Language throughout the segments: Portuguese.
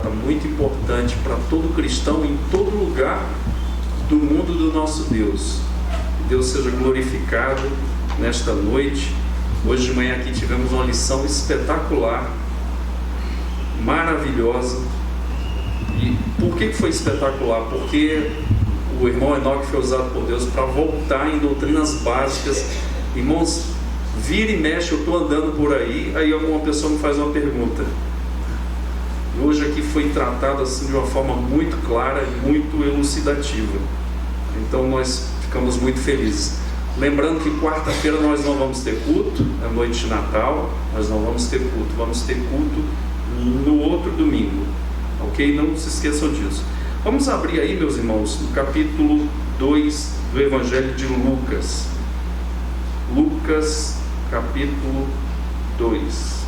data muito importante para todo cristão em todo lugar do mundo do nosso Deus. Que Deus seja glorificado nesta noite. Hoje de manhã aqui tivemos uma lição espetacular, maravilhosa. E por que foi espetacular? Porque o irmão Enoque foi usado por Deus para voltar em doutrinas básicas. Irmãos, vira e mexe, eu estou andando por aí alguma pessoa me faz uma pergunta. E hoje aqui foi tratado assim de uma forma muito clara e muito elucidativa. Então nós ficamos muito felizes. Lembrando que quarta-feira nós não vamos ter culto, é noite de Natal, nós não vamos ter culto, vamos ter culto no outro domingo, ok? Não se esqueçam disso. Vamos abrir aí, meus irmãos, no capítulo 2 do Evangelho de Lucas. Lucas, capítulo 2.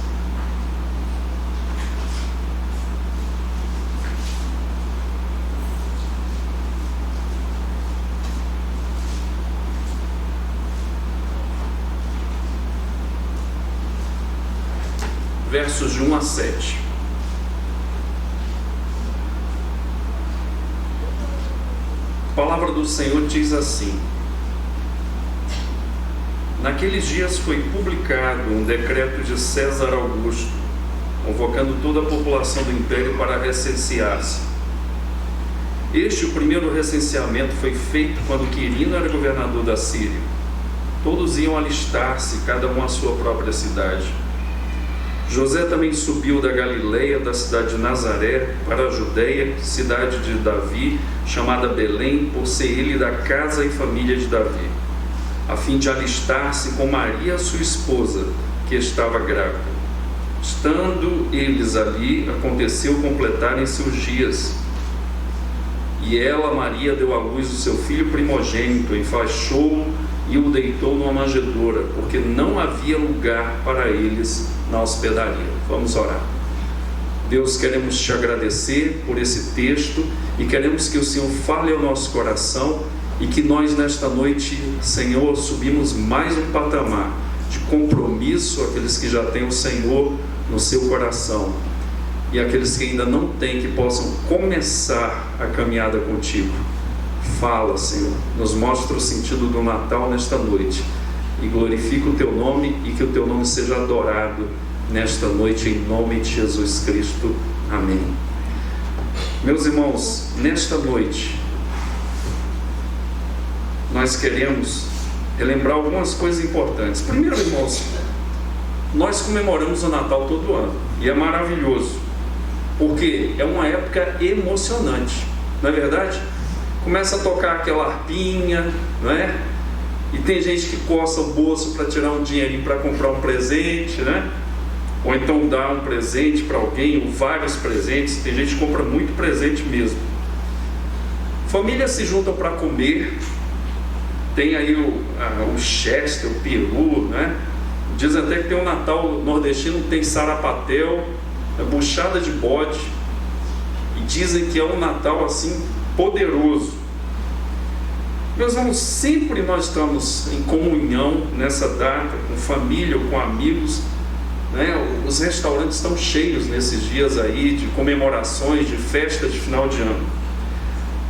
Versos de 1 a 7. A palavra do Senhor diz assim: Naqueles dias foi publicado um decreto de César Augusto, convocando toda a população do império para recensear-se. O primeiro recenseamento foi feito quando Quirino era governador da Síria. Todos iam alistar-se, cada um à sua própria cidade. José também subiu da Galileia, da cidade de Nazaré, para a Judeia, cidade de Davi, chamada Belém, por ser ele da casa e família de Davi, a fim de alistar-se com Maria, sua esposa, que estava grávida. Estando eles ali, aconteceu completarem seus dias. E ela, Maria, deu à luz o seu filho primogênito, enfaixou-o e o deitou numa manjedoura, porque não havia lugar para eles na hospedaria. Vamos orar. Deus, queremos te agradecer por esse texto e queremos que o Senhor fale ao nosso coração e que nós nesta noite, Senhor, subimos mais um patamar de compromisso, aqueles que já têm o Senhor no seu coração e aqueles que ainda não têm, que possam começar a caminhada contigo. Fala, Senhor, nos mostra o sentido do Natal nesta noite e glorifica o teu nome e que o teu nome seja adorado nesta noite, em nome de Jesus Cristo. Amém. Meus irmãos, nesta noite nós queremos relembrar algumas coisas importantes. Primeiro, irmãos, nós comemoramos o Natal todo ano e é maravilhoso, porque é uma época emocionante, não é verdade? Começa a tocar aquela harpinha, não é? E tem gente que coça o bolso para tirar um dinheirinho para comprar um presente, né? Ou então dar um presente para alguém, ou vários presentes. Tem gente que compra muito presente mesmo. Famílias se juntam para comer. Tem aí o chester, o peru, né? Diz até que tem um Natal nordestino, tem sarapatel, buchada de bode. E dizem que é um Natal assim poderoso. Meus irmãos, sempre nós estamos em comunhão nessa data, com família ou com amigos, né? Os restaurantes estão cheios nesses dias aí de comemorações, de festas de final de ano.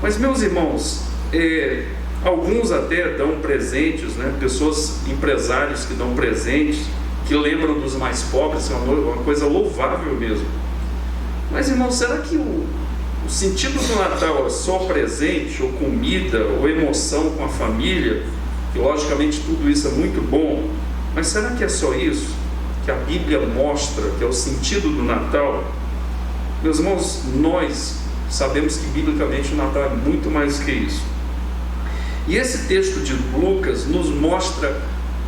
Mas, meus irmãos, alguns até dão presentes, né? Pessoas, empresários que dão presentes, que lembram dos mais pobres, é uma coisa louvável mesmo. Mas, irmãos, será que o sentido do Natal é só presente, ou comida, ou emoção com a família? Que logicamente tudo isso é muito bom, mas será que é só isso que a Bíblia mostra que é o sentido do Natal? Meus irmãos, nós sabemos que biblicamente o Natal é muito mais que isso. E esse texto de Lucas nos mostra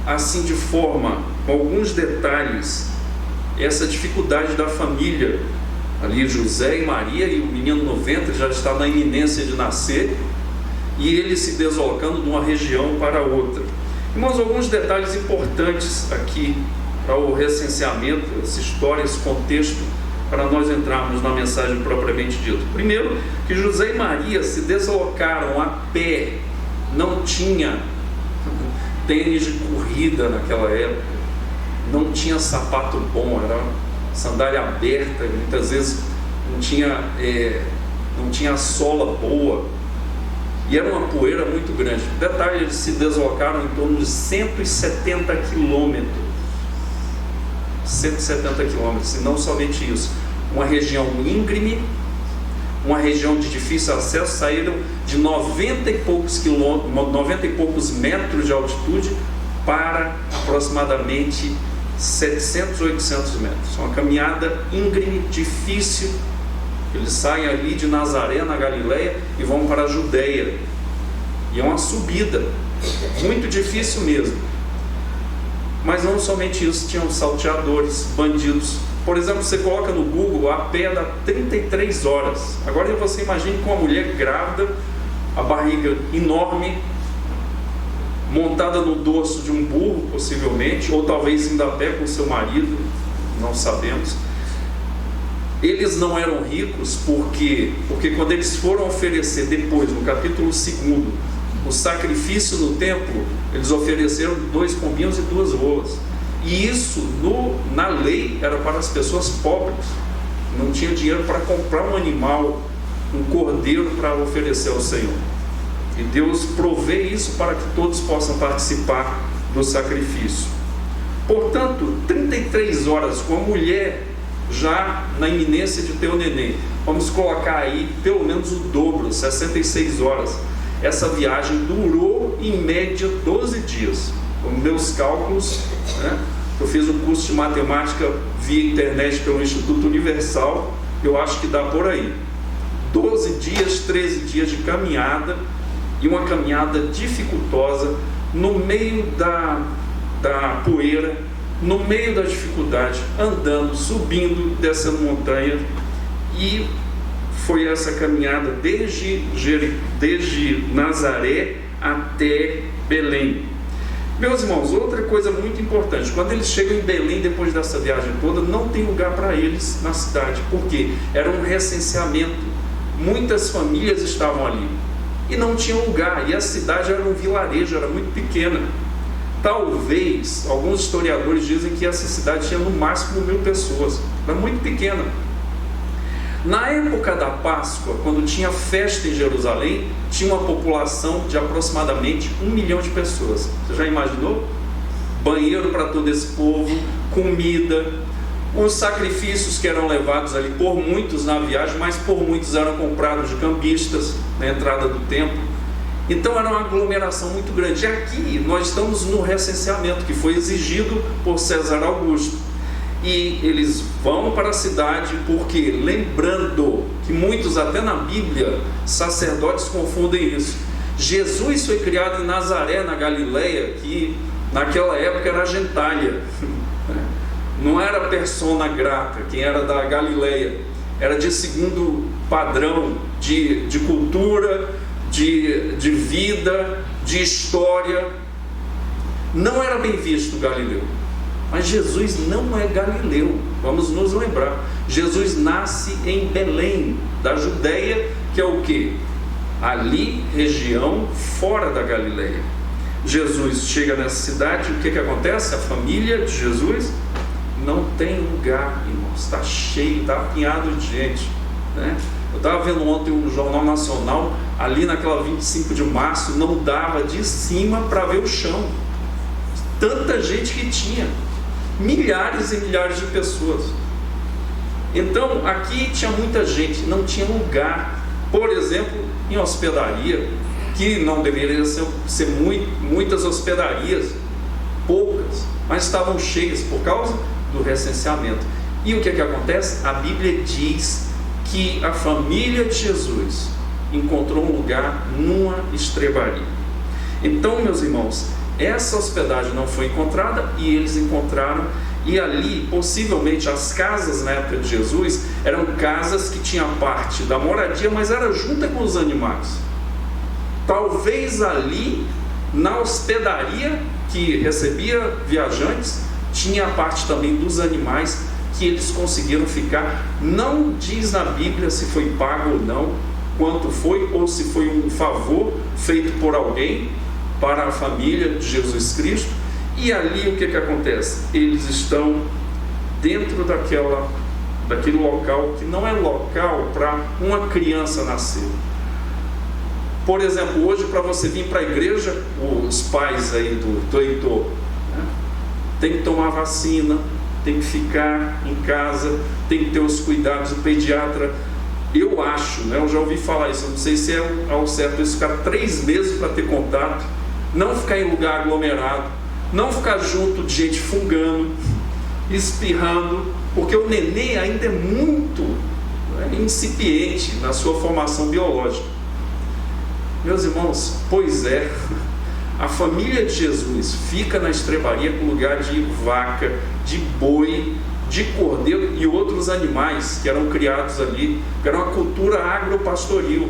assim de forma, com alguns detalhes, essa dificuldade da família. Ali José e Maria, e o menino no ventre já está na iminência de nascer, e ele se deslocando de uma região para outra. Irmãos, alguns detalhes importantes aqui para o recenseamento, essa história, esse contexto, para nós entrarmos na mensagem propriamente dita. Primeiro, que José e Maria se deslocaram a pé, não tinha tênis de corrida naquela época, não tinha sapato bom, era sandália aberta, muitas vezes não tinha sola boa, e era uma poeira muito grande. Detalhe, eles se deslocaram em torno de 170 quilômetros. 170 quilômetros, e não somente isso, uma região íngreme, uma região de difícil acesso. Saíram de 90 e poucos metros de altitude para aproximadamente 700, 800 metros. Uma caminhada íngreme, difícil. Eles saem ali de Nazaré, na Galileia, e vão para a Judeia, e é uma subida muito difícil mesmo. Mas não somente isso, tinham salteadores, bandidos. Por exemplo, você coloca no Google, a pé dá 33 horas. Agora você imagine com uma mulher grávida, a barriga enorme, montada no dorso de um burro, possivelmente, ou talvez indo a pé com seu marido, não sabemos. Eles não eram ricos porque quando eles foram oferecer depois, no capítulo 2, o sacrifício no templo, eles ofereceram 2 pombinhos e 2 rolas. E isso, na lei, era para as pessoas pobres. Não tinha dinheiro para comprar um animal, um cordeiro para oferecer ao Senhor. E Deus provê isso para que todos possam participar do sacrifício. Portanto, 33 horas com a mulher já na iminência de ter o neném. Vamos colocar aí pelo menos o dobro, 66 horas. Essa viagem durou em média 12 dias. Os meus cálculos, né? Eu fiz um curso de matemática via internet pelo Instituto Universal, eu acho que dá por aí. 12 dias, 13 dias de caminhada, e uma caminhada dificultosa, no meio da poeira, no meio da dificuldade, andando, subindo, descendo montanha. E foi essa caminhada desde Nazaré até Belém. Meus irmãos, outra coisa muito importante, quando eles chegam em Belém, depois dessa viagem toda, não tem lugar para eles na cidade, porque era um recenseamento, muitas famílias estavam ali, e não tinha lugar, e a cidade era um vilarejo, era muito pequena. Talvez, alguns historiadores dizem que essa cidade tinha no máximo 1.000 pessoas, era muito pequena. Na época da Páscoa, quando tinha festa em Jerusalém, tinha uma população de aproximadamente 1 milhão de pessoas. Você já imaginou? Banheiro para todo esse povo, comida, os sacrifícios que eram levados ali por muitos na viagem, mas por muitos eram comprados de cambistas na entrada do templo. Então era uma aglomeração muito grande. E aqui nós estamos no recenseamento que foi exigido por César Augusto. E eles vão para a cidade porque, lembrando que muitos, até na Bíblia, sacerdotes confundem isso. Jesus foi criado em Nazaré, na Galileia, que naquela época era gentalha. Não era persona grata, quem era da Galileia. Era de segundo padrão de cultura, de vida, de história. Não era bem visto o Galileu. Mas Jesus não é galileu, vamos nos lembrar. Jesus nasce em Belém, da Judeia, que é o quê? Ali, região fora da Galileia. Jesus chega nessa cidade, o que acontece? A família de Jesus não tem lugar, irmãos, está cheio, está apinhado de gente, né? Eu estava vendo ontem um Jornal Nacional, ali naquela 25 de março, não dava de cima para ver o chão. Tanta gente que tinha. Milhares e milhares de pessoas. Então aqui tinha muita gente, não tinha lugar. Por exemplo, em hospedaria, que não deveria ser muitas hospedarias, poucas, mas estavam cheias por causa do recenseamento. E o que acontece? A Bíblia diz que a família de Jesus encontrou um lugar numa estrebaria. Então, meus irmãos, essa hospedagem não foi encontrada e eles encontraram, e ali possivelmente as casas na época de Jesus eram casas que tinham parte da moradia, mas era junta com os animais. Talvez ali na hospedaria que recebia viajantes tinha a parte também dos animais que eles conseguiram ficar. Não diz na Bíblia se foi pago ou não, quanto foi, ou se foi um favor feito por alguém para a família de Jesus Cristo. E ali o que acontece? Eles estão dentro daquela daquele local que não é local para uma criança nascer. Por exemplo, hoje para você vir para a igreja, os pais aí do Heitor, né, tem que tomar vacina, tem que ficar em casa, tem que ter os cuidados do pediatra. Eu acho, né, eu já ouvi falar isso, eu não sei se é ao certo isso, ficar 3 meses para ter contato, não ficar em lugar aglomerado, não ficar junto de gente fungando, espirrando, porque o nenê ainda é muito incipiente na sua formação biológica. Meus irmãos, pois é, a família de Jesus fica na estrebaria com lugar de vaca, de boi, de cordeiro e outros animais que eram criados ali, que era uma cultura agropastoril.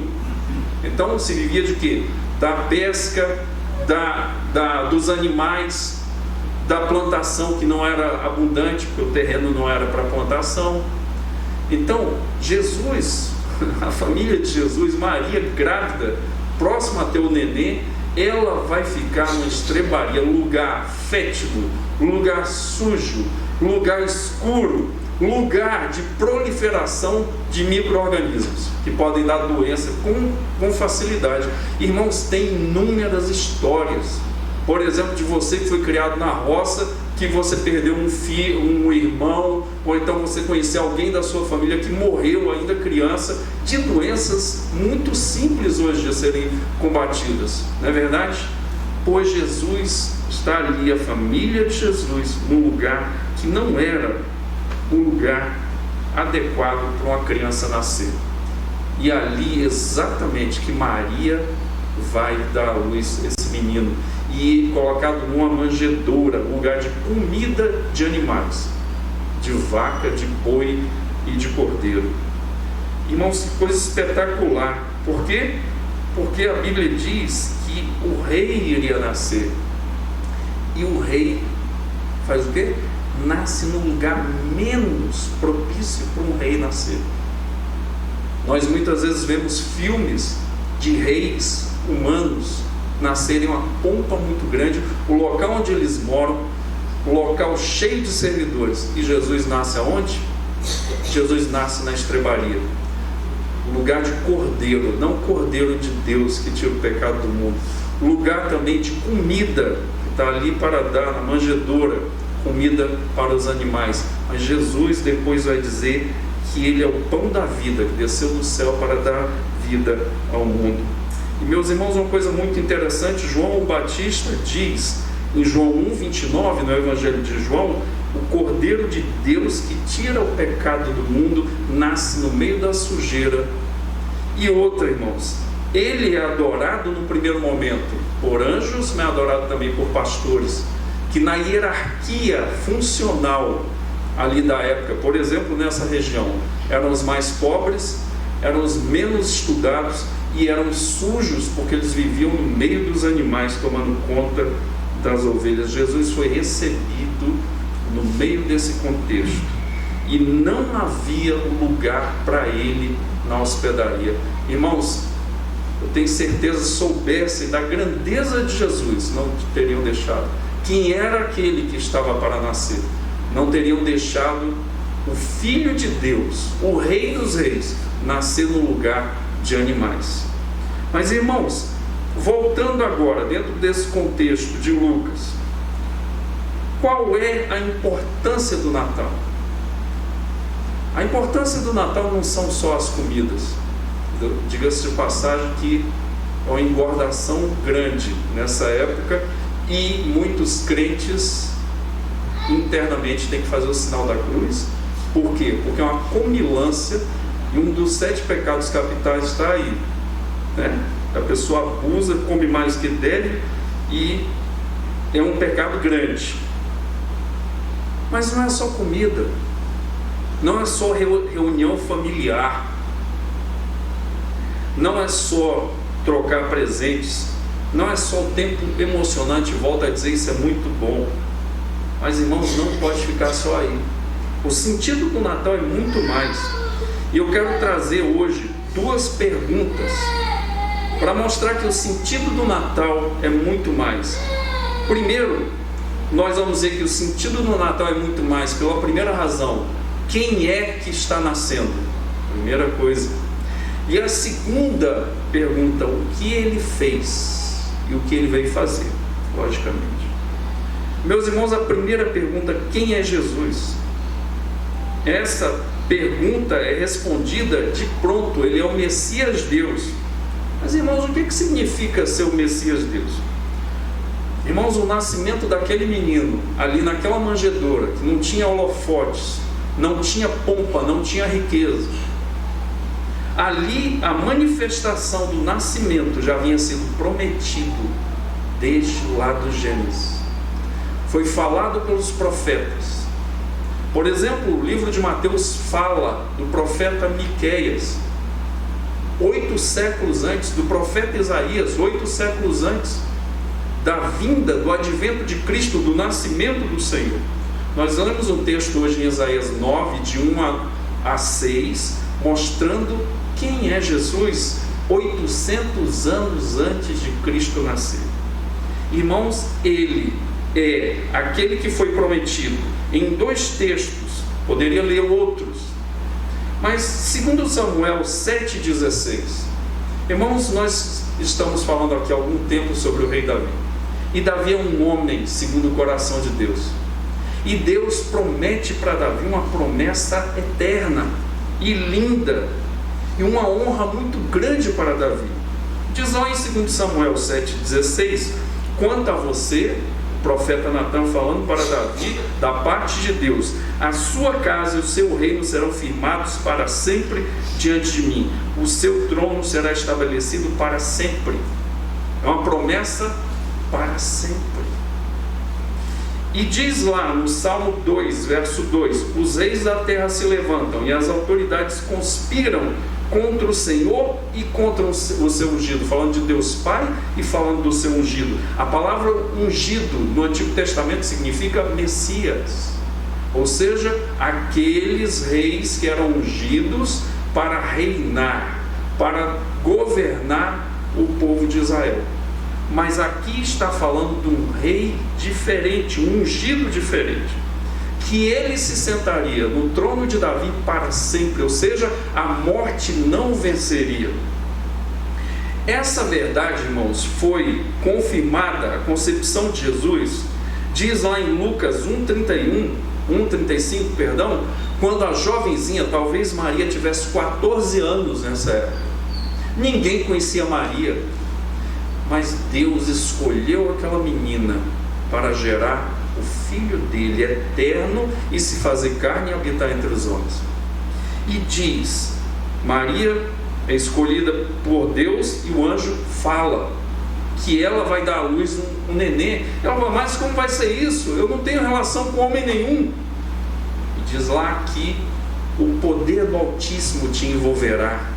Então se vivia de quê? Da pesca, dos animais, da plantação que não era abundante, porque o terreno não era para plantação. Então Jesus, a família de Jesus, Maria grávida, próxima a ter o nenê, ela vai ficar numa estrebaria, lugar fétido, lugar sujo, lugar escuro, lugar de proliferação de micro-organismos que podem dar doença com facilidade. Irmãos, tem inúmeras histórias. Por exemplo, de você que foi criado na roça, que você perdeu um filho, um irmão, ou então você conheceu alguém da sua família que morreu ainda criança, de doenças muito simples hoje de serem combatidas, não é verdade? Pois Jesus está ali, a família de Jesus, num lugar que não era um lugar adequado para uma criança nascer. E ali exatamente que Maria vai dar à luz esse menino, e colocado numa manjedoura, lugar de comida de animais, de vaca, de boi e de cordeiro. Irmãos, que coisa espetacular. Por quê? Porque a Bíblia diz que o rei iria nascer. E o rei faz o quê? Nasce num lugar menos propício para um rei nascer. Nós muitas vezes vemos filmes de reis humanos nascerem uma pompa muito grande, o local onde eles moram, o local cheio de servidores. E Jesus nasce aonde? Jesus nasce na estrebaria, lugar de cordeiro, não cordeiro de Deus que tira o pecado do mundo, lugar também de comida, que está ali para dar na manjedoura, comida para os animais. Mas Jesus depois vai dizer que Ele é o pão da vida, que desceu do céu para dar vida ao mundo. E meus irmãos, uma coisa muito interessante, João o Batista diz em João 1,29, no Evangelho de João, o Cordeiro de Deus que tira o pecado do mundo nasce no meio da sujeira. E outra, irmãos, Ele é adorado no primeiro momento por anjos, mas é adorado também por pastores, que na hierarquia funcional ali da época, por exemplo, nessa região, eram os mais pobres, eram os menos estudados e eram sujos, porque eles viviam no meio dos animais, tomando conta das ovelhas. Jesus foi recebido no meio desse contexto, e não havia lugar para Ele na hospedaria. Irmãos, eu tenho certeza, se soubessem da grandeza de Jesus, não teriam deixado. Quem era aquele que estava para nascer? Não teriam deixado o Filho de Deus, o Rei dos Reis, nascer no lugar de animais. Mas, irmãos, voltando agora dentro desse contexto de Lucas, qual é a importância do Natal? A importância do Natal não são só as comidas. Diga-se de passagem que é uma engordação grande nessa época, e muitos crentes internamente têm que fazer o sinal da cruz. Por quê? Porque é uma comilância, e um dos 7 pecados capitais está aí, né? A pessoa abusa, come mais do que deve, e é um pecado grande. Mas não é só comida, não é só reunião familiar, não é só trocar presentes, não é só o tempo emocionante. Volto a dizer, isso é muito bom, mas, irmãos, não pode ficar só aí. O sentido do Natal é muito mais, e eu quero trazer hoje 2 perguntas para mostrar que o sentido do Natal é muito mais. Primeiro, nós vamos ver que o sentido do Natal é muito mais pela primeira razão, quem é que está nascendo? Primeira coisa. E a segunda pergunta, o que ele fez e o que ele veio fazer, logicamente. Meus irmãos, a primeira pergunta, quem é Jesus? Essa pergunta é respondida de pronto, ele é o Messias Deus. Mas, irmãos, o que significa ser o Messias Deus? Irmãos, o nascimento daquele menino, ali naquela manjedoura, que não tinha holofotes, não tinha pompa, não tinha riqueza, ali a manifestação do nascimento já havia sido prometido desde lá do Gênesis. Foi falado pelos profetas. Por exemplo, o livro de Mateus fala do profeta Miqueias, 8 séculos antes, do profeta Isaías, 8 séculos antes da vinda, do advento de Cristo, do nascimento do Senhor. Nós lemos um texto hoje em Isaías 9, de 1 a 6, mostrando quem é Jesus 800 anos antes de Cristo nascer. Irmãos, ele é aquele que foi prometido em 2 textos, poderia ler outros, mas 2 Samuel 7,16. Irmãos, nós estamos falando aqui há algum tempo sobre o rei Davi, e Davi é um homem segundo o coração de Deus, e Deus promete para Davi uma promessa eterna e linda, e uma honra muito grande para Davi. Diz lá em 2 Samuel 7,16, quanto a você, o profeta Natã falando para Davi, da parte de Deus, a sua casa e o seu reino serão firmados para sempre diante de mim, o seu trono será estabelecido para sempre. É uma promessa para sempre. E diz lá no Salmo 2, verso 2, os reis da terra se levantam e as autoridades conspiram contra o Senhor e contra o seu ungido, falando de Deus Pai e falando do seu ungido. A palavra ungido no Antigo Testamento significa Messias, ou seja, aqueles reis que eram ungidos para reinar, para governar o povo de Israel. Mas aqui está falando de um rei diferente, um ungido diferente, que ele se sentaria no trono de Davi para sempre, ou seja, a morte não venceria. Essa verdade, irmãos, foi confirmada, a concepção de Jesus, diz lá em Lucas 1,35, perdão, quando a jovenzinha, talvez Maria tivesse 14 anos nessa época, ninguém conhecia Maria, mas Deus escolheu aquela menina para gerar o Filho dele eterno e se fazer carne e habitar entre os homens. E diz, Maria é escolhida por Deus e o anjo fala que ela vai dar à luz um neném. Ela fala, mas como vai ser isso? Eu não tenho relação com homem nenhum. E diz lá que o poder do Altíssimo te envolverá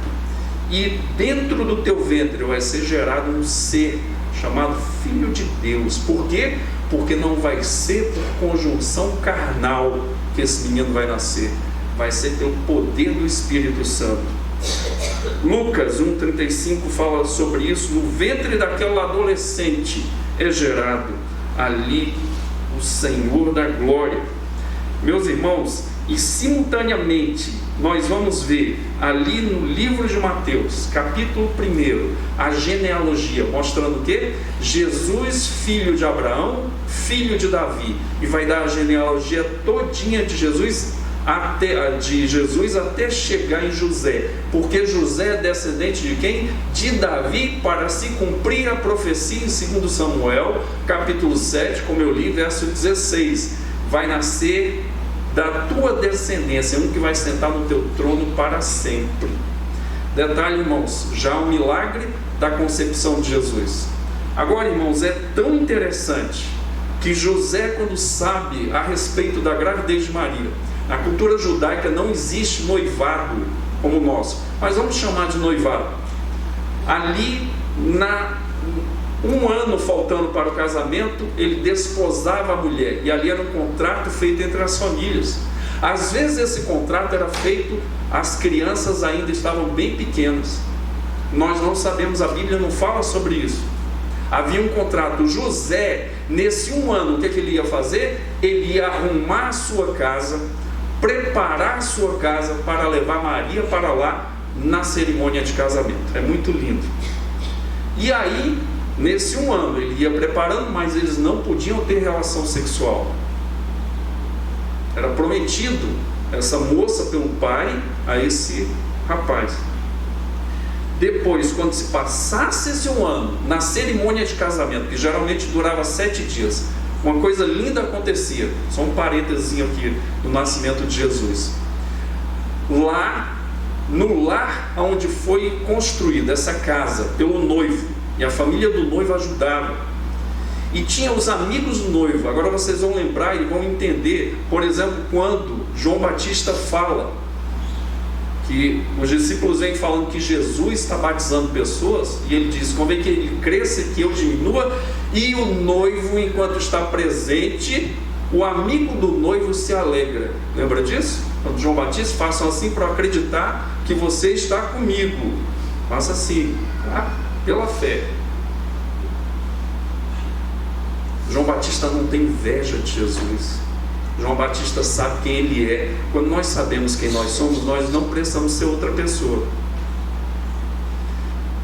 e dentro do teu ventre vai ser gerado um ser chamado Filho de Deus. Por quê? Porque não vai ser por conjunção carnal que esse menino vai nascer, vai ser pelo poder do Espírito Santo. Lucas 1,35 fala sobre isso. No ventre daquela adolescente é gerado ali o Senhor da glória. Meus irmãos, e simultaneamente nós vamos ver ali no livro de Mateus, capítulo 1, a genealogia, mostrando o que? Jesus, filho de Abraão, filho de Davi, e vai dar a genealogia todinha de Jesus até chegar em José, porque José é descendente de quem? De Davi, para se cumprir a profecia em 2 Samuel, capítulo 7, como eu li, verso 16, vai nascer da tua descendência, um que vai sentar no teu trono para sempre. Detalhe, irmãos, já o milagre da concepção de Jesus. Agora, irmãos, é tão interessante que José, quando sabe a respeito da gravidez de Maria, na cultura judaica não existe noivado como o nosso, mas vamos chamar de noivado. Ali, um ano faltando para o casamento, ele desposava a mulher, e ali era um contrato feito entre as famílias. Às vezes esse contrato era feito, as crianças ainda estavam bem pequenas. Nós não sabemos, a Bíblia não fala sobre isso. Havia um contrato. José, nesse um ano, o que ele ia fazer? Ele ia arrumar a sua casa, preparar a sua casa para levar Maria para lá na cerimônia de casamento. É muito lindo. E aí, nesse 1 ano, ele ia preparando, mas eles não podiam ter relação sexual. Era prometido essa moça pelo pai a esse rapaz. Depois, quando se passasse esse 1 ano, na cerimônia de casamento, que geralmente durava 7 dias, uma coisa linda acontecia. Só um parênteses aqui do nascimento de Jesus. Lá, no lar onde foi construída essa casa pelo noivo, e a família do noivo ajudava, e tinha os amigos do noivo. Agora vocês vão lembrar e vão entender, por exemplo, quando João Batista fala que os discípulos vêm falando que Jesus está batizando pessoas, e ele diz: convém que ele cresça e que eu diminua. E o noivo, enquanto está presente, o amigo do noivo se alegra. Lembra disso? Quando João Batista: façam assim para acreditar que você está comigo. Faça assim, tá? Pela fé. João Batista não tem inveja de Jesus. João Batista sabe quem ele é. Quando nós sabemos quem nós somos, nós não precisamos ser outra pessoa.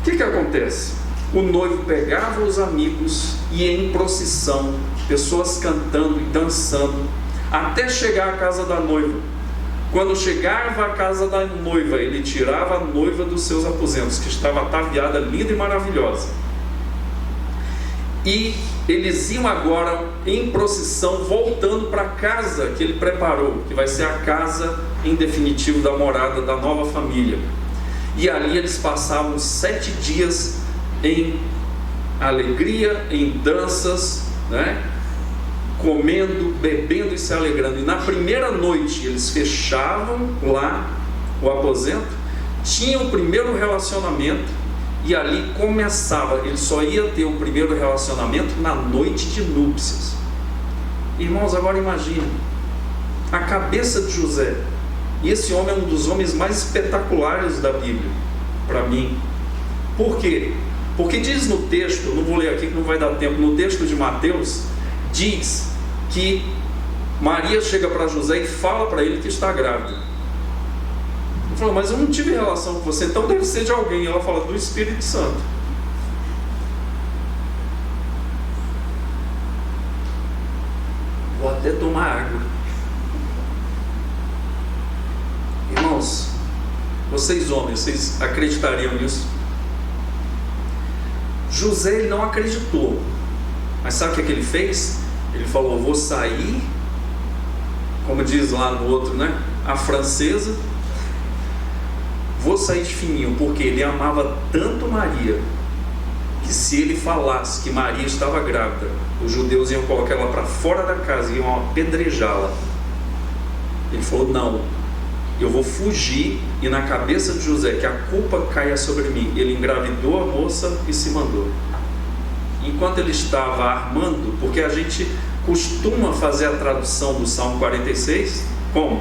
O que acontece? O noivo pegava os amigos e ia em procissão, pessoas cantando e dançando, até chegar à casa da noiva. Quando chegava à casa da noiva, ele tirava a noiva dos seus aposentos, que estava ataviada, linda e maravilhosa. E eles iam agora em procissão, voltando para a casa que ele preparou, que vai ser a casa em definitivo da morada da nova família. E ali eles passavam 7 dias em alegria, em danças, né? Comendo, bebendo e se alegrando. E na primeira noite eles fechavam lá o aposento, tinham o primeiro relacionamento. E ali começava, ele só ia ter o primeiro relacionamento na noite de núpcias. Irmãos, agora imagine a cabeça de José. E esse homem é um dos homens mais espetaculares da Bíblia, para mim. Por quê? Porque diz no texto, eu não vou ler aqui que não vai dar tempo, no texto de Mateus, diz que Maria chega para José e fala para ele que está grávida. Ele falou: mas eu não tive relação com você, então deve ser de alguém. Ela fala: do Espírito Santo. Vou até tomar água. Irmãos, vocês homens, vocês acreditariam nisso? José, ele não acreditou. Mas sabe o que ele fez? Ele falou: vou sair, como diz lá no outro, né? A francesa. Vou sair de fininho, porque ele amava tanto Maria, que se ele falasse que Maria estava grávida, os judeus iam colocar ela para fora da casa, iam apedrejá-la. Ele falou: não, eu vou fugir. E na cabeça de José, que a culpa caia sobre mim, ele engravidou a moça e se mandou. Enquanto ele estava armando, porque a gente costuma fazer a tradução do Salmo 46 como: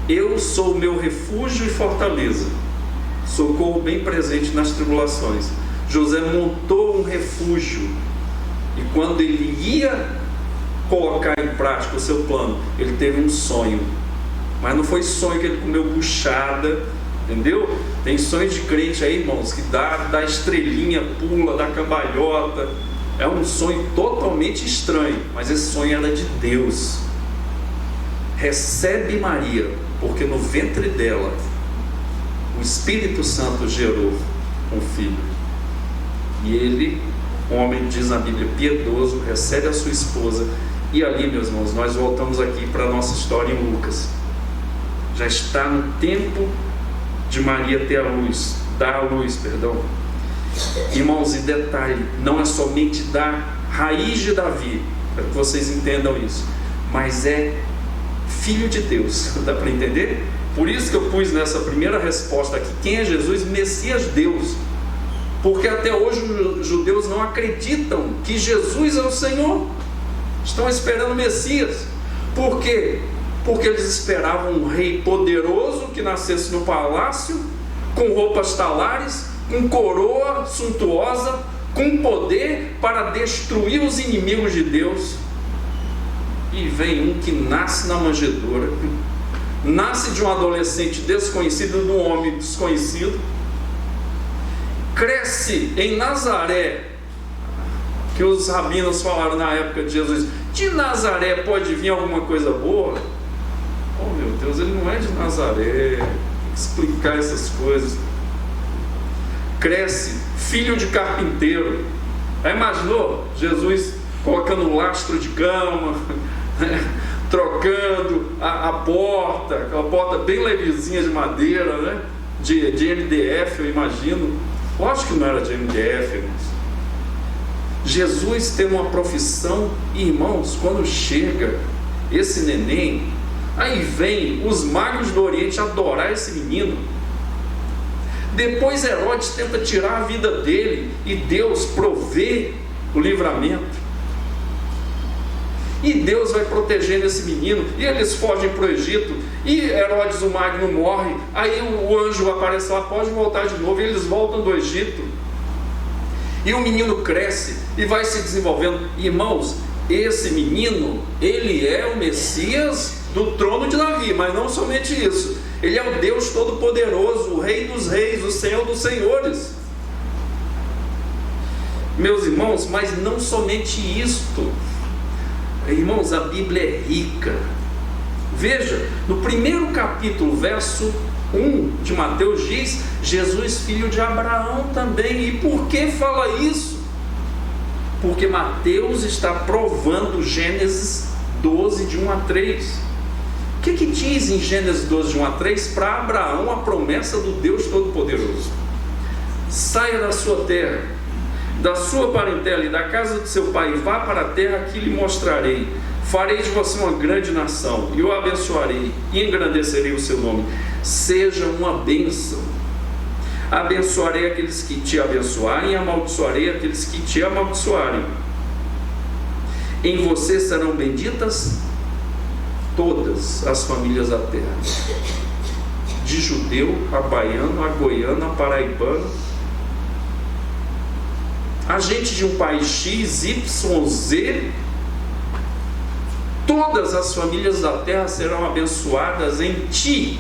eu sou o meu refúgio e fortaleza, socorro bem presente nas tribulações. José montou um refúgio, e quando ele ia colocar em prática o seu plano, ele teve um sonho. Mas não foi sonho que ele comeu buchada, entendeu? Tem sonhos de crente aí, irmãos, que dá estrelinha, pula, dá cambalhota. É um sonho totalmente estranho, mas esse sonho era de Deus. Recebe Maria, porque no ventre dela o Espírito Santo gerou um filho. E ele, homem, diz na Bíblia, piedoso, recebe a sua esposa. E ali, meus irmãos, nós voltamos aqui para a nossa história em Lucas. Já está no tempo de Maria ter a luz, dar a luz, perdão. Irmãos, e detalhe, não é somente da raiz de Davi, para que vocês entendam isso, mas é filho de Deus. Dá para entender? Por isso que eu pus nessa primeira resposta aqui: quem é Jesus? Messias, Deus. Porque até hoje os judeus não acreditam que Jesus é o Senhor. Estão esperando o Messias. Por quê? Porque eles esperavam um rei poderoso que nascesse no palácio, com roupas talares, com coroa suntuosa, com poder para destruir os inimigos de Deus. E vem um que nasce na manjedoura, nasce de um adolescente desconhecido, de um homem desconhecido, cresce em Nazaré, que os rabinos falaram na época de Jesus, de Nazaré pode vir alguma coisa boa? Oh meu Deus, ele não é de Nazaré, tem que explicar essas coisas. Cresce, filho de carpinteiro. Aí imaginou Jesus colocando lastro de cama, trocando a porta, aquela porta bem levezinha de madeira, né? de MDF, eu imagino. Lógico que não era de MDF, irmãos. Jesus tem uma profissão, e irmãos, quando chega esse neném, aí vem os magos do Oriente adorar esse menino. Depois Herodes tenta tirar a vida dele, e Deus provê o livramento. E Deus vai protegendo esse menino, e eles fogem para o Egito, e Herodes o Magno morre, aí o anjo aparece lá, pode voltar de novo, e eles voltam do Egito, e o menino cresce, e vai se desenvolvendo. Irmãos, esse menino, ele é o Messias do trono de Davi, mas não somente isso, ele é o Deus Todo-Poderoso, o Rei dos Reis, o Senhor dos Senhores. Meus irmãos, mas não somente isto. Irmãos, a Bíblia é rica. Veja, no primeiro capítulo, verso 1 de Mateus diz, Jesus filho de Abraão também. E por que fala isso? Porque Mateus está provando Gênesis 12, de 1 a 3. O que diz em Gênesis 12, de 1 a 3? Para Abraão a promessa do Deus Todo-Poderoso: saia da sua terra, da sua parentela e da casa de seu pai, vá para a terra que lhe mostrarei. Farei de você uma grande nação, e o abençoarei, e engrandecerei o seu nome. Seja uma bênção. Abençoarei aqueles que te abençoarem, e amaldiçoarei aqueles que te amaldiçoarem. Em você serão benditas todas as famílias da terra, de judeu a baiano, a goiano, a paraibano, a gente de um país X, Y, Z, todas as famílias da terra serão abençoadas em ti.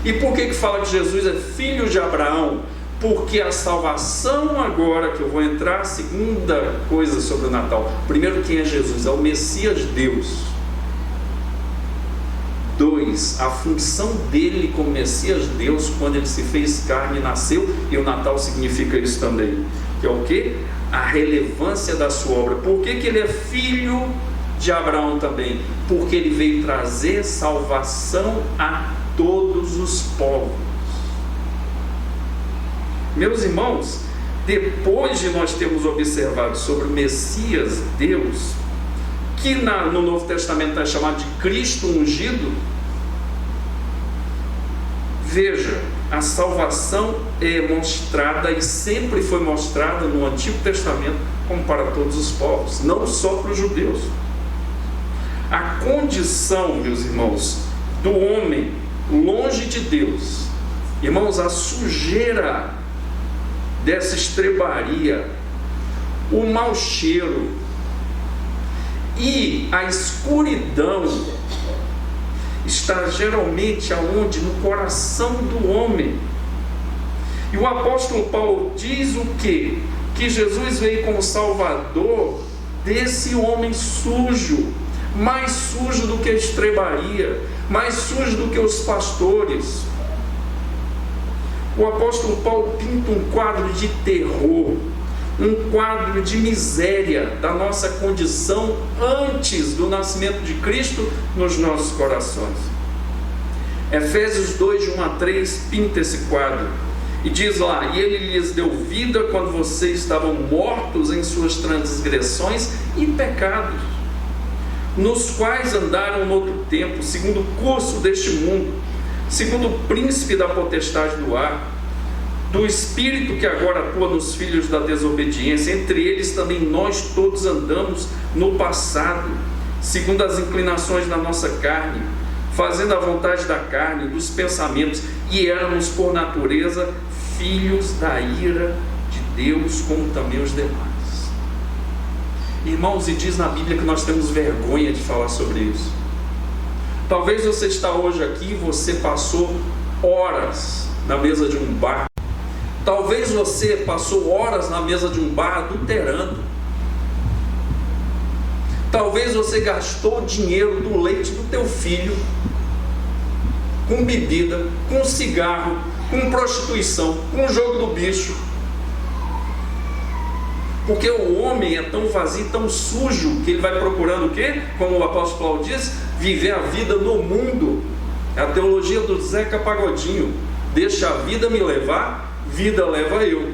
E por que fala que Jesus é filho de Abraão? Porque a salvação, agora que eu vou entrar, a segunda coisa sobre o Natal. Primeiro, quem é Jesus? É o Messias de Deus. 2, a função dele como Messias de Deus, quando ele se fez carne e nasceu, e o Natal significa isso também, que é o que? A relevância da sua obra. Por que ele é filho de Abraão também? Porque ele veio trazer salvação a todos os povos. Meus irmãos, depois de nós termos observado sobre o Messias Deus, que no Novo Testamento é chamado de Cristo ungido, veja, a salvação é mostrada e sempre foi mostrada no Antigo Testamento como para todos os povos, não só para os judeus. A condição, meus irmãos, do homem longe de Deus, irmãos, a sujeira dessa estrebaria, o mau cheiro e a escuridão está geralmente aonde? No coração do homem. E o apóstolo Paulo diz o quê? Que Jesus veio como Salvador desse homem sujo, mais sujo do que a estrebaria, mais sujo do que os pastores. O apóstolo Paulo pinta um quadro de terror, um quadro de miséria da nossa condição antes do nascimento de Cristo nos nossos corações. Efésios 2, de 1 a 3 pinta esse quadro e diz lá: e ele lhes deu vida quando vocês estavam mortos em suas transgressões e pecados, nos quais andaram no outro tempo, segundo o curso deste mundo, segundo o príncipe da potestade do ar, do espírito que agora atua nos filhos da desobediência. Entre eles também nós todos andamos no passado, segundo as inclinações da nossa carne, fazendo a vontade da carne, dos pensamentos, e éramos por natureza filhos da ira de Deus, como também os demais. Irmãos, e diz na Bíblia que nós temos vergonha de falar sobre isso. Talvez você está hoje aqui e você passou horas na mesa de um bar. Talvez você passou horas na mesa de um bar adulterando. Talvez você gastou dinheiro do leite do teu filho com bebida, com cigarro, com prostituição, com jogo do bicho. Porque o homem é tão vazio, tão sujo, que ele vai procurando o quê? Como o apóstolo Paulo diz, viver a vida no mundo. É a teologia do Zeca Pagodinho. Deixa a vida me levar, vida leva eu.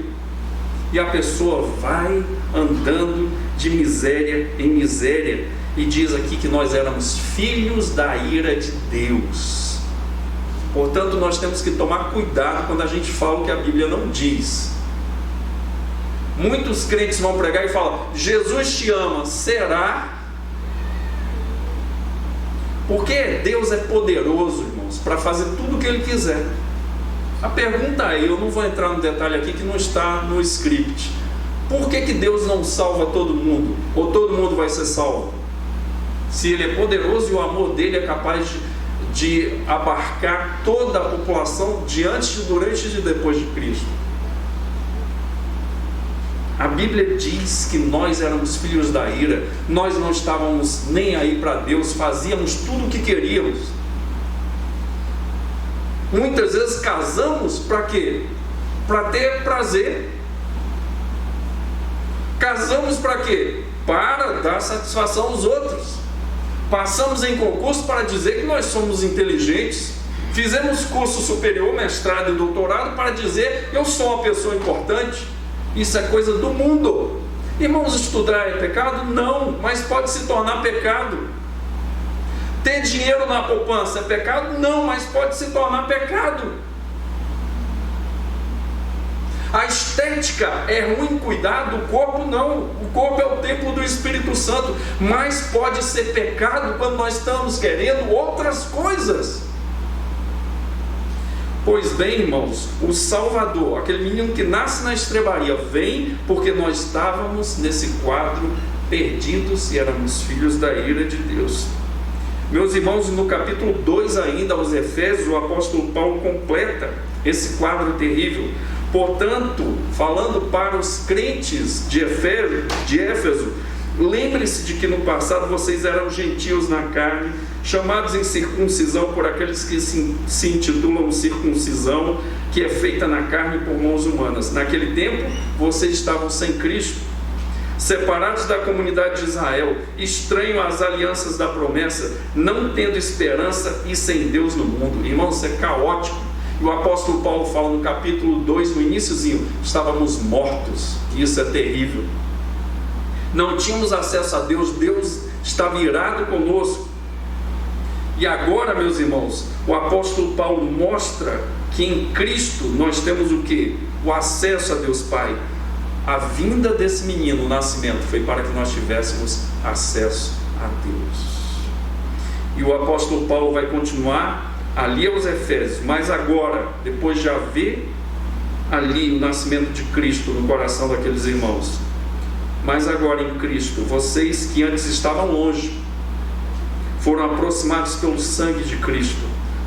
E a pessoa vai andando de miséria em miséria. E diz aqui que nós éramos filhos da ira de Deus. Portanto, nós temos que tomar cuidado quando a gente fala o que a Bíblia não diz. Muitos crentes vão pregar e falam: Jesus te ama. Será? Porque Deus é poderoso, irmãos, para fazer tudo o que Ele quiser. A pergunta é, eu não vou entrar no detalhe aqui que não está no script. Por que Deus não salva todo mundo? Ou todo mundo vai ser salvo? Se Ele é poderoso e o amor dele é capaz de abarcar toda a população de antes, durante e depois de Cristo. A Bíblia diz que nós éramos filhos da ira, nós não estávamos nem aí para Deus, fazíamos tudo o que queríamos. Muitas vezes casamos para quê? Para ter prazer. Casamos para quê? Para dar satisfação aos outros. Passamos em concurso para dizer que nós somos inteligentes. Fizemos curso superior, mestrado e doutorado para dizer eu sou uma pessoa importante. Isso é coisa do mundo. Irmãos, estudar é pecado? Não, mas pode se tornar pecado. Ter dinheiro na poupança é pecado? Não, mas pode se tornar pecado. A estética é ruim, cuidar do corpo? Não, o corpo é o templo do Espírito Santo, mas pode ser pecado quando nós estamos querendo outras coisas. Pois bem, irmãos, o Salvador, aquele menino que nasce na estrebaria, vem porque nós estávamos nesse quadro perdidos e éramos filhos da ira de Deus. Meus irmãos, no capítulo 2 ainda, aos Efésios, o apóstolo Paulo completa esse quadro terrível. Portanto, falando para os crentes de Éfeso, lembre-se de que no passado vocês eram gentios na carne, chamados em circuncisão por aqueles que se intitulam circuncisão, que é feita na carne por mãos humanas. Naquele tempo, vocês estavam sem Cristo, separados da comunidade de Israel, estranhos às alianças da promessa, não tendo esperança e sem Deus no mundo. Irmãos, isso é caótico. E o apóstolo Paulo fala no capítulo 2, no iniciozinho, estávamos mortos. Isso é terrível. Não tínhamos acesso a Deus, Deus estava irado conosco. E agora, meus irmãos, o apóstolo Paulo mostra que em Cristo nós temos o quê? O acesso a Deus Pai. A vinda desse menino, o nascimento, foi para que nós tivéssemos acesso a Deus. E o apóstolo Paulo vai continuar ali aos Efésios, mas agora, depois de haver ali o nascimento de Cristo no coração daqueles irmãos, mas agora em Cristo, vocês que antes estavam longe, foram aproximados pelo sangue de Cristo,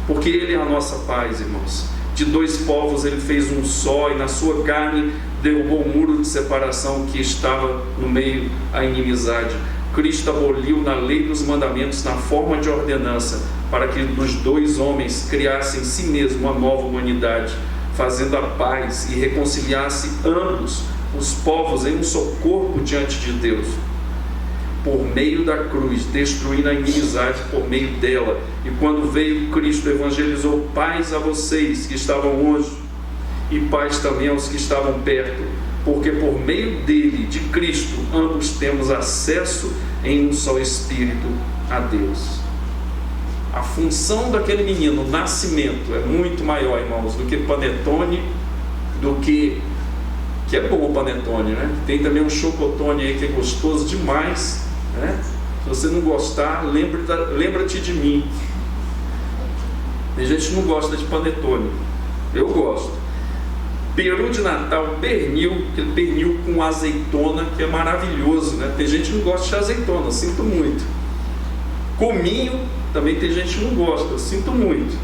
porque Ele é a nossa paz, irmãos. De dois povos Ele fez um só, e na sua carne derrubou o muro de separação que estava no meio a inimizade. Cristo aboliu na lei dos mandamentos, na forma de ordenança, para que dos dois homens criasse em si mesmo uma nova humanidade, fazendo a paz e reconciliasse ambos os povos em um só corpo diante de Deus, por meio da cruz, destruindo a inimizade por meio dela. E quando veio Cristo, evangelizou paz a vocês que estavam longe, e paz também aos que estavam perto, porque por meio dele, de Cristo, ambos temos acesso em um só Espírito a Deus. A função daquele menino, o nascimento, é muito maior, irmãos, do que panetone, do que é bom o panetone, né? Tem também um chocotone aí que é gostoso demais, né? Se você não gostar, lembra-te de mim. Tem gente que não gosta de panetone, eu gosto. Peru de Natal, pernil, aquele pernil com azeitona, que é maravilhoso, né? Tem gente que não gosta de azeitona, sinto muito. Cominho, também tem gente que não gosta, eu sinto muito.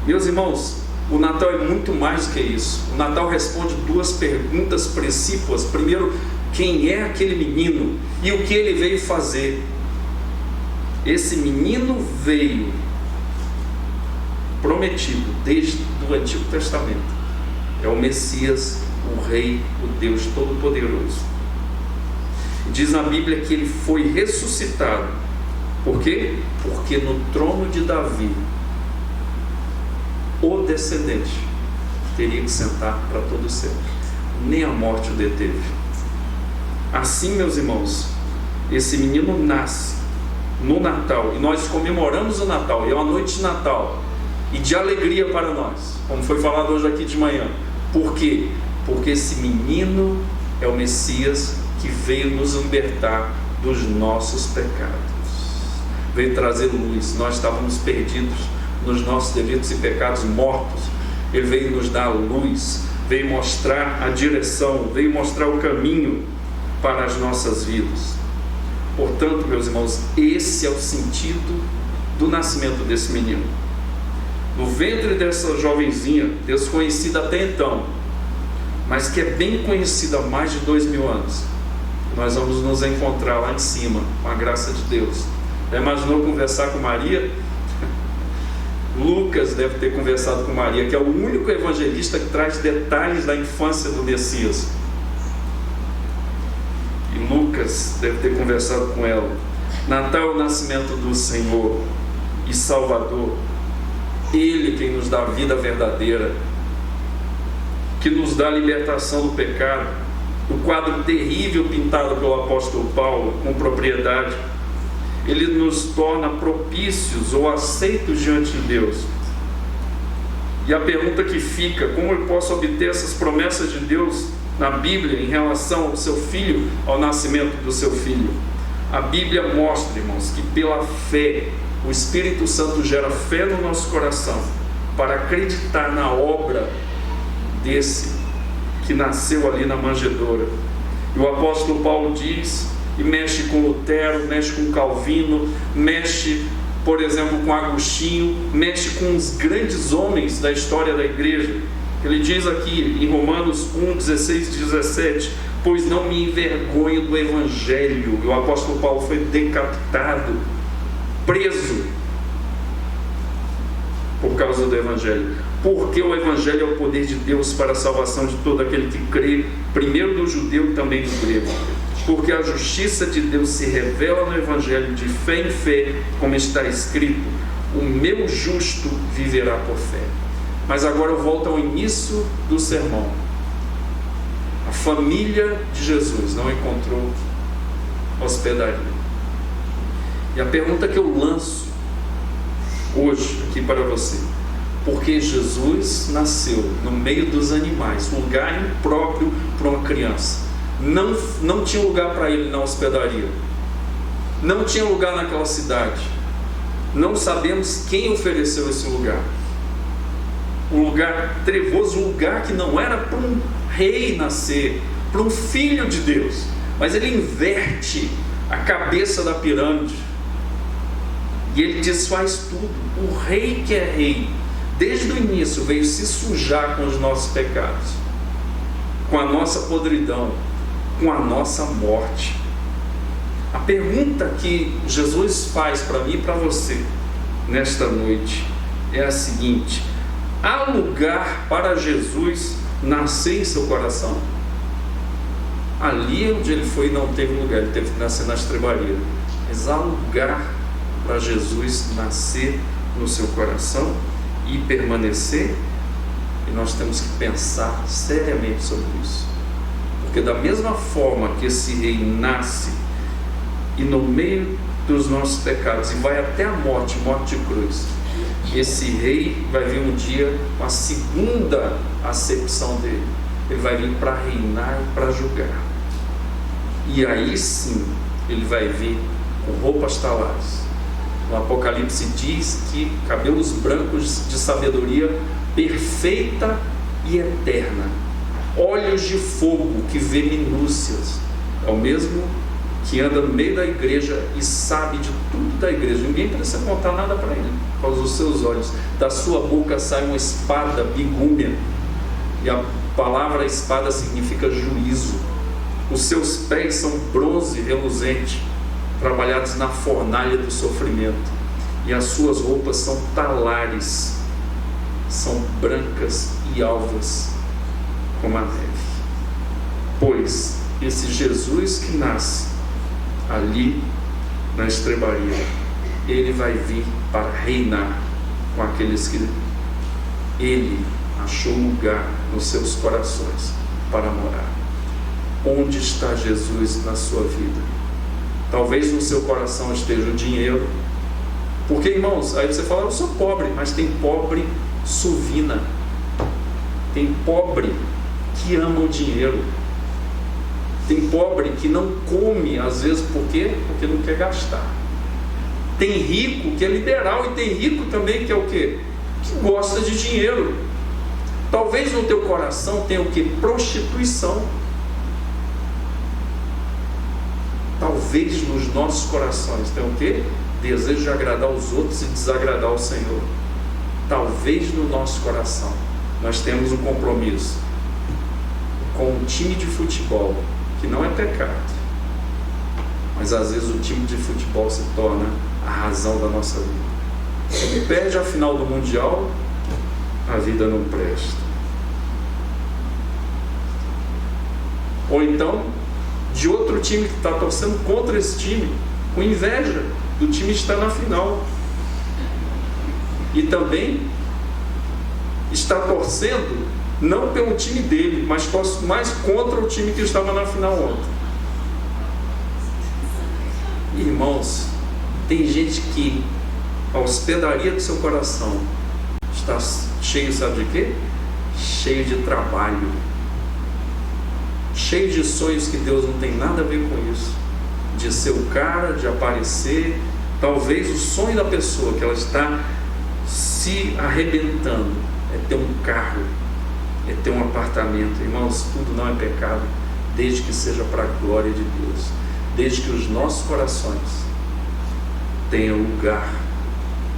Meus irmãos, o Natal é muito mais do que isso. O Natal responde duas perguntas precípuas. Primeiro, quem é aquele menino e o que ele veio fazer? Esse menino veio prometido desde o Antigo Testamento. É o Messias, o Rei, o Deus Todo-Poderoso. Diz na Bíblia que ele foi ressuscitado. Por quê? Porque no trono de Davi, o descendente teria que sentar para todo sempre. Nem a morte o deteve. Assim, meus irmãos, esse menino nasce no Natal, e nós comemoramos o Natal, e é uma noite de Natal e de alegria para nós, como foi falado hoje aqui de manhã. Por quê? Porque esse menino é o Messias que veio nos libertar dos nossos pecados, veio trazer luz. Nós estávamos perdidos nos nossos delitos e pecados, mortos. Ele veio nos dar luz, veio mostrar a direção, veio mostrar o caminho para as nossas vidas. Portanto, meus irmãos, esse é o sentido do nascimento desse menino. No ventre dessa jovenzinha, desconhecida até então, mas que é bem conhecida há mais de 2000 anos, nós vamos nos encontrar lá em cima, com a graça de Deus. Já imaginou conversar com Maria? Lucas deve ter conversado com Maria, que é o único evangelista que traz detalhes da infância do Messias. E Lucas deve ter conversado com ela. Natal é o nascimento do Senhor e Salvador. Ele quem nos dá a vida verdadeira, que nos dá a libertação do pecado. O quadro terrível pintado pelo apóstolo Paulo com propriedade. Ele nos torna propícios ou aceitos diante de Deus. E a pergunta que fica: como eu posso obter essas promessas de Deus na Bíblia em relação ao seu filho, ao nascimento do seu filho? A Bíblia mostra, irmãos, que pela fé o Espírito Santo gera fé no nosso coração para acreditar na obra desse que nasceu ali na manjedoura. E o apóstolo Paulo diz, e mexe com Lutero, mexe com Calvino, mexe, por exemplo, com Agostinho, mexe com os grandes homens da história da igreja. Ele diz aqui em Romanos 1, 16 e 17: pois não me envergonho do Evangelho. E o apóstolo Paulo foi decapitado, preso por causa do Evangelho. Porque o Evangelho é o poder de Deus para a salvação de todo aquele que crê, primeiro do judeu e também do grego. Porque a justiça de Deus se revela no Evangelho de fé em fé, como está escrito: o meu justo viverá por fé. Mas agora eu volto ao início do sermão. A família de Jesus não encontrou hospedaria. E a pergunta que eu lanço hoje aqui para você: porque Jesus nasceu no meio dos animais, um lugar impróprio para uma criança. Não tinha lugar para ele na hospedaria, não tinha lugar naquela cidade. Não sabemos quem ofereceu esse lugar. Um lugar trevoso, um lugar que não era para um rei nascer, para um filho de Deus. Mas ele inverte a cabeça da pirâmide e ele desfaz tudo. O rei que é rei, desde o início, veio se sujar com os nossos pecados, com a nossa podridão, com a nossa morte. A pergunta que Jesus faz para mim e para você nesta noite é a seguinte: há lugar para Jesus nascer em seu coração? Ali onde ele foi não teve lugar, ele teve que nascer na estrebaria. Mas há lugar para Jesus nascer no seu coração e permanecer? E nós temos que pensar seriamente sobre isso. Porque da mesma forma que esse rei nasce e no meio dos nossos pecados e vai até a morte, morte de cruz, esse rei vai vir um dia com a segunda acepção dele. Ele vai vir para reinar e para julgar. E aí sim ele vai vir com roupas talares. O Apocalipse diz que cabelos brancos de sabedoria perfeita e eterna, olhos de fogo que vê minúcias. É o mesmo que anda no meio da igreja e sabe de tudo da igreja. Ninguém precisa contar nada para ele, por causa dos seus olhos. Da sua boca sai uma espada bigúmia, e a palavra espada significa juízo. Os seus pés são bronze reluzente, trabalhados na fornalha do sofrimento, e as suas roupas são talares, são brancas e alvas como a neve. Pois esse Jesus que nasce ali na estrebaria, ele vai vir para reinar com aqueles que ele achou lugar nos seus corações para morar. Onde está Jesus na sua vida? Talvez no seu coração esteja o dinheiro, porque, irmãos, aí você fala, eu sou pobre, mas tem pobre suvina, tem pobre que ama o dinheiro, tem pobre que não come, às vezes, por quê? Porque não quer gastar. Tem rico que é liberal, e tem rico também que é o quê? Que gosta de dinheiro. Talvez no teu coração tenha o quê? Prostituição. Talvez nos nossos corações tenha o quê? Desejo de agradar os outros e desagradar o Senhor. Talvez no nosso coração nós temos um compromisso com um time de futebol, que não é pecado, mas às vezes o time de futebol se torna a razão da nossa vida. Se perde a final do Mundial, a vida não presta. Ou então, de outro time que está torcendo contra esse time, com inveja do time estar na final, e também está torcendo não pelo time dele, mas torce mais contra o time que estava na final ontem. Irmãos, tem gente que a hospedaria do seu coração está cheio, sabe de quê? Cheio de trabalho, cheio de sonhos que Deus não tem nada a ver com isso, de ser o cara, de aparecer. Talvez o sonho da pessoa que ela está se arrebentando é ter um carro, é ter um apartamento. Irmãos, tudo não é pecado, desde que seja para a glória de Deus, desde que os nossos corações tenham lugar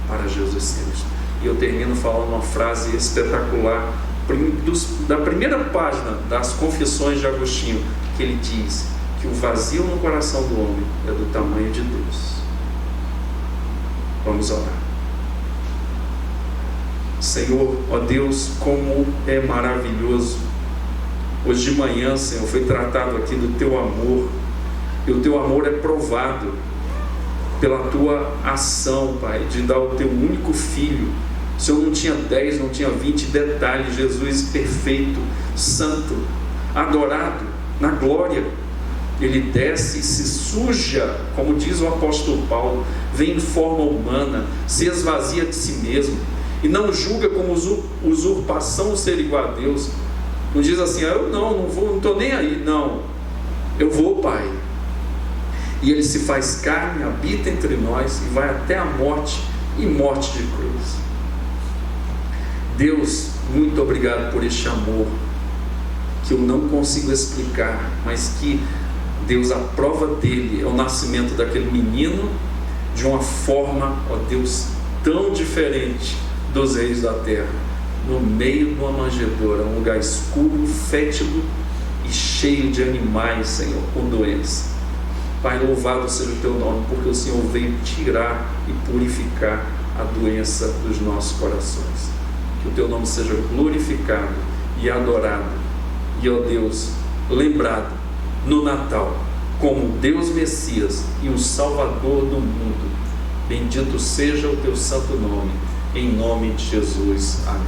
para Jesus Cristo. E eu termino falando uma frase espetacular da primeira página das Confissões de Agostinho, que ele diz que o vazio no coração do homem é do tamanho de Deus. Vamos orar. Senhor, ó Deus, como é maravilhoso. Hoje de manhã, Senhor, foi tratado aqui do Teu amor, e o Teu amor é provado pela Tua ação, Pai, de dar o Teu único Filho. O Senhor não tinha 10, não tinha 20 detalhes. Jesus perfeito, santo, adorado, na glória. Ele desce e se suja, como diz o apóstolo Paulo, vem em forma humana, se esvazia de si mesmo, e não julga como usurpação ser igual a Deus. Não diz assim, eu não vou, não estou nem aí. Não, eu vou, Pai. E Ele se faz carne, habita entre nós e vai até a morte, e morte de cruz. Deus, muito obrigado por este amor que eu não consigo explicar, mas que, Deus, a prova dele é o nascimento daquele menino de uma forma, ó Deus, tão diferente dos reis da terra, no meio de uma manjedoura, um lugar escuro, fétido e cheio de animais, Senhor, com doença. Pai, louvado seja o Teu nome, porque o Senhor veio tirar e purificar a doença dos nossos corações. Que o Teu nome seja glorificado e adorado, e, ó Deus, lembrado no Natal como Deus Messias e o Salvador do mundo. Bendito seja o Teu santo nome, em nome de Jesus. Amém.